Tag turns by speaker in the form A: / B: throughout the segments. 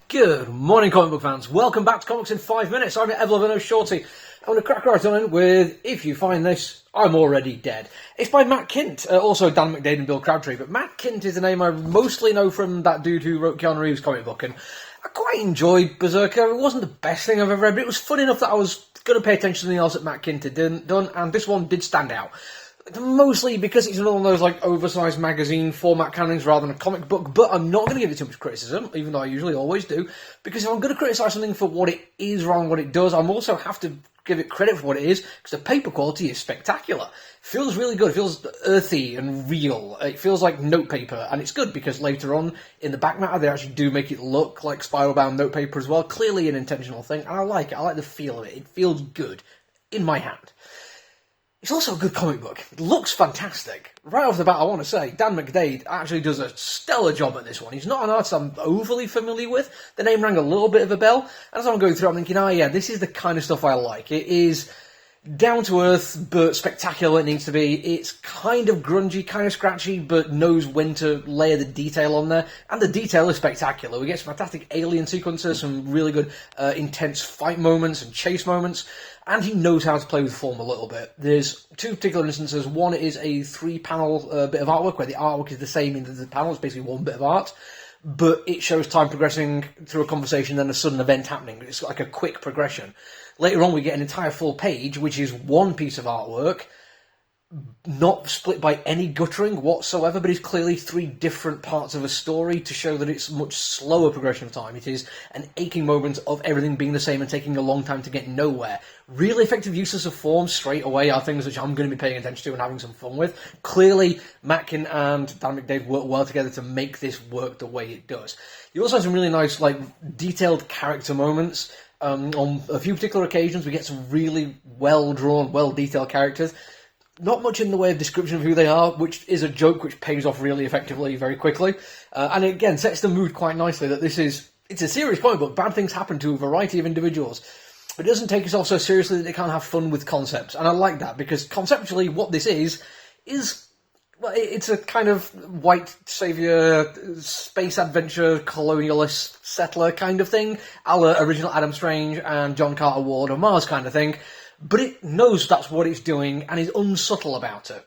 A: Good morning, comic book fans. Welcome back to Comics in 5 Minutes. I'm your ever-loving Shorty. I'm going to crack right on in with If You Find This, I'm Already Dead. It's by Matt Kindt, also Dan McDade and Bill Crabtree, but Matt Kindt is a name I mostly know from that dude who wrote Keanu Reeves' comic book, and I quite enjoyed Berserker. It wasn't the best thing I've ever read, but it was fun enough that I was going to pay attention to something else that Matt Kindt had done, and this one did stand out. Mostly because it's another one of those like oversized magazine format cannons rather than a comic book, but I'm not going to give it too much criticism, even though I usually always do, because if I'm going to criticise something for what it is rather than what it does, I'm also have to give it credit for what it is, because the paper quality is spectacular. It feels really good, it feels earthy and real, it feels like notepaper, and it's good because later on in the back matter they actually do make it look like spiral-bound notepaper as well, clearly an intentional thing, and I like it, I like the feel of it, it feels good in my hand. It's also a good comic book. It looks fantastic. Right off the bat, I want to say, Dan McDade actually does a stellar job at this one. He's not an artist I'm overly familiar with. The name rang a little bit of a bell. And as I'm going through, I'm thinking, oh yeah, this is the kind of stuff I like. It is down to earth, but spectacular when it needs to be. It's kind of grungy, kind of scratchy, but knows when to layer the detail on there. And the detail is spectacular. We get some fantastic alien sequences, some really good intense fight moments and chase moments. And he knows how to play with form a little bit. There's two particular instances. One is a 3-panel bit of artwork, where the artwork is the same in the panel. It's basically one bit of art. But it shows time progressing through a conversation, then a sudden event happening. It's like a quick progression. Later on, we get an entire full page, which is one piece of artwork, not split by any guttering whatsoever, but is clearly 3 different parts of a story to show that it's much slower progression of time. It is an aching moment of everything being the same and taking a long time to get nowhere. Really effective uses of form straight away are things which I'm going to be paying attention to and having some fun with. Clearly, Matt Kindt and Dan McDade work well together to make this work the way it does. You also have some really nice, detailed character moments. On a few particular occasions, we get some really well-drawn, well-detailed characters. Not much in the way of description of who they are, which is a joke which pays off really effectively very quickly. And again, sets the mood quite nicely that it's a serious comic book. Bad things happen to a variety of individuals. But it doesn't take itself so seriously that they can't have fun with concepts. And I like that, because conceptually what this is, well, it's a kind of white saviour, space adventure, colonialist settler kind of thing, a la original Adam Strange and John Carter Ward on Mars kind of thing. But it knows that's what it's doing and is unsubtle about it.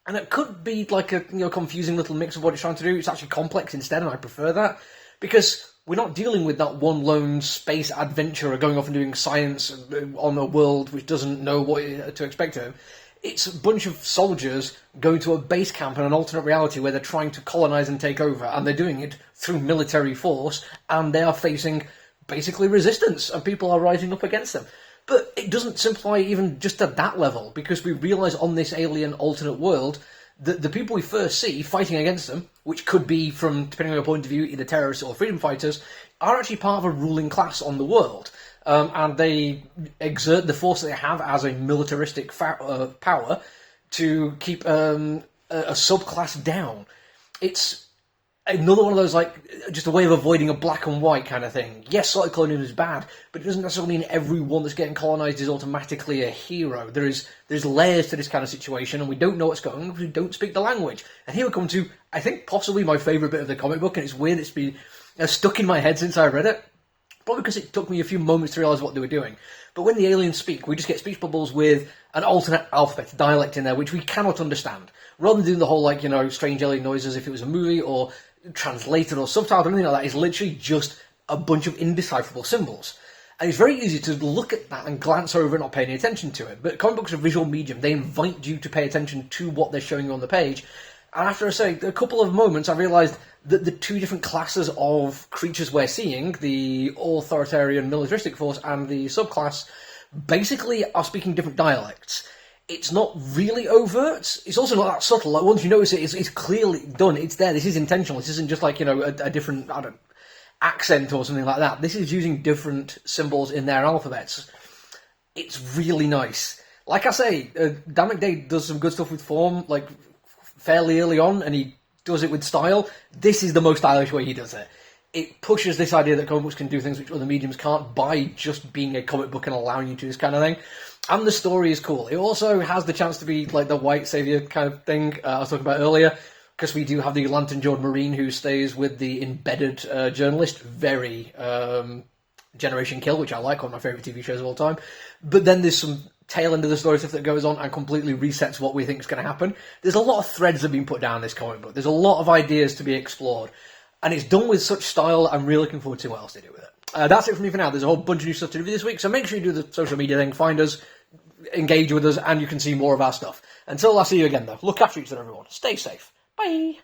A: And it could be like a confusing little mix of what it's trying to do. It's actually complex instead, and I prefer that. Because we're not dealing with that one lone space adventurer going off and doing science on a world which doesn't know what to expect of him. It's a bunch of soldiers going to a base camp in an alternate reality where they're trying to colonise and take over, and they're doing it through military force, and they are facing basically resistance, and people are rising up against them. But it doesn't simplify even just at that level, because we realise on this alien alternate world that the people we first see fighting against them, which could be from, depending on your point of view, either terrorists or freedom fighters, are actually part of a ruling class on the world. And they exert the force that they have as a militaristic power to keep a subclass down. It's another one of those, just a way of avoiding a black and white kind of thing. Yes, solid colonialism is bad, but it doesn't necessarily mean everyone that's getting colonised is automatically a hero. There's layers to this kind of situation, and we don't know what's going on because we don't speak the language. And here we come to, I think, possibly my favourite bit of the comic book, and it's weird, it's been stuck in my head since I read it. Probably because it took me a few moments to realise what they were doing. But when the aliens speak, we just get speech bubbles with an alternate alphabet, dialect in there, which we cannot understand. Rather than doing the whole, strange alien noises if it was a movie, or translated or subtitled or anything like that, it's literally just a bunch of indecipherable symbols. And it's very easy to look at that and glance over and not pay any attention to it. But comic books are a visual medium. They invite you to pay attention to what they're showing you on the page. And after, a couple of moments, I realised that the 2 different classes of creatures we're seeing, the authoritarian militaristic force and the subclass, basically are speaking different dialects. It's not really overt. It's also not that subtle. Once you notice it, it's clearly done. It's there. This is intentional. This isn't just a different accent or something like that. This is using different symbols in their alphabets. It's really nice. Like I say, Dan McDade does some good stuff with form, fairly early on, and he does it with style. This is the most stylish way he does it. It pushes this idea that comic books can do things which other mediums can't by just being a comic book and allowing you to do this kind of thing. And the story is cool. It also has the chance to be like the white saviour kind of thing I was talking about earlier, because we do have the Lantern Jawed Marine who stays with the embedded journalist. Very Generation Kill, which I like, one of my favourite TV shows of all time. But then there's some tail end of the story stuff that goes on and completely resets what we think is going to happen. There's a lot of threads that have been put down in this comic book. There's a lot of ideas to be explored. And it's done with such style, I'm really looking forward to what else they do with it. That's it from me for now. There's a whole bunch of new stuff to do this week, so make sure you do the social media thing, find us, engage with us, and you can see more of our stuff. Until I see you again, though, look after each other, everyone. Stay safe. Bye.